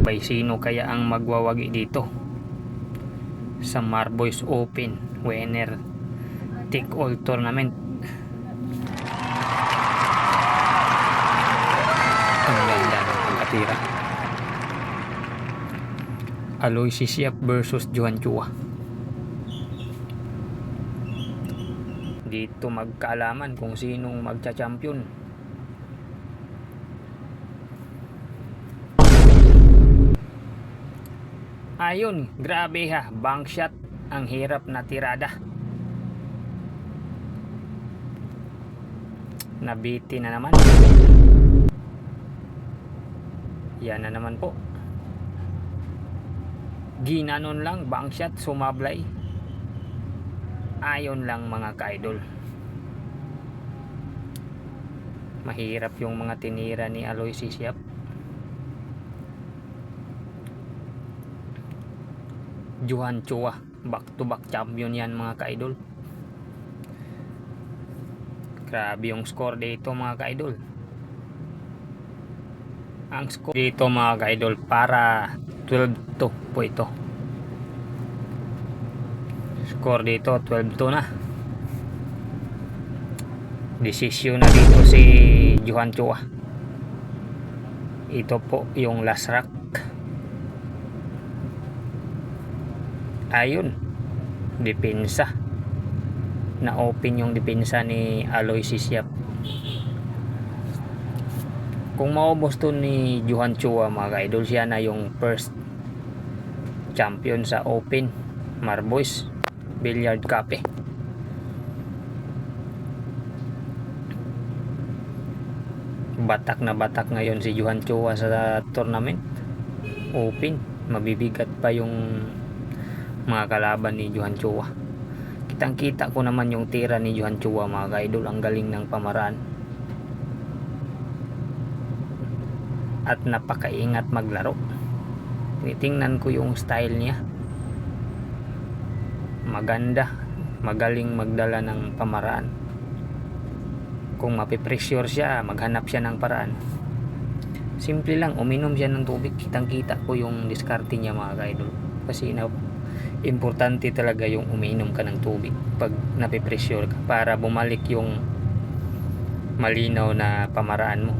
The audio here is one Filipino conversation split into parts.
matibay. Sino kaya ang magwawagi dito sa Marboys Open winner take all tournament? Ang ganda ng pagkatira. Aloy Sisiap versus Johan Chua. Dito magkaalaman kung sinong magcha-champion. Ayun, grabe ha, bank shot, ang hirap na tirada. Nabiti na naman. Yan na naman po. Ginanon lang, bank shot, sumablay. Ayon lang mga ka-idol. Mahirap yung mga tinira ni Aloy Sisiap. Johan Chua, back to back champion yan mga ka-idol. Grabe yung score dito mga ka-idol. Ang score dito mga ka-idol para 12-2 po ito. Score dito 12-2 na. Desisyon na dito si Johan Chua. Ito po yung last rack. Ayun, depensa. Na open yung depensa ni Aloy Sisiap. Kung maubos to ni Johan Chua mga ka-idol, siya na yung first champion sa Open Marboys Billiard Cafe. Batak na batak ngayon si Johan Chua sa tournament Open. Mabibigat pa yung mga kalaban ni Johan Chua. Kitang kita ko naman yung tira ni Johan Chua mga ka-idol. Ang galing ng pamaraan at napakaingat maglaro. Tingnan ko yung style niya, maganda, magaling magdala ng pamaraan. Kung mapipressure siya, maghanap siya ng paraan. Simple lang, uminom siya ng tubig. Kitang kita ko yung diskarte niya mga ka-idol. Kasi importante talaga yung uminom ka ng tubig pag napipressure ka, para bumalik yung malinaw na pamaraan mo.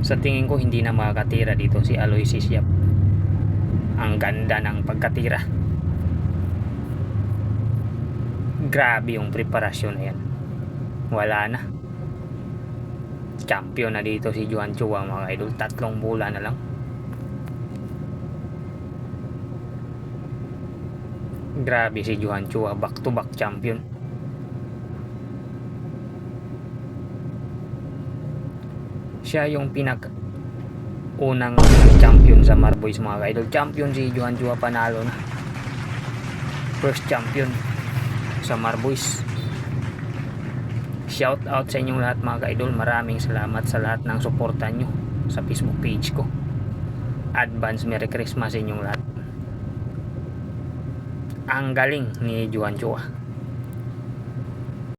Sa tingin ko hindi na makakatira dito si Aloy Sisiap. Ang ganda ng pagkatira. Grabe yung preparasyon na yan. Wala na. Champion na dito si Johan Chua mga idol. 3 bola na lang. Grabe si Johan Chua, back to back champion. Siya yung unang champion sa Marboys mga idol. Champion si Johan Chua, panalo na. First champion sa Marboys. Shout out sa inyong lahat mga ka-idol. Maraming salamat sa lahat ng suporta nyo sa Facebook page ko. Advance Merry Christmas sa inyong lahat. Ang galing ni Johan Chua.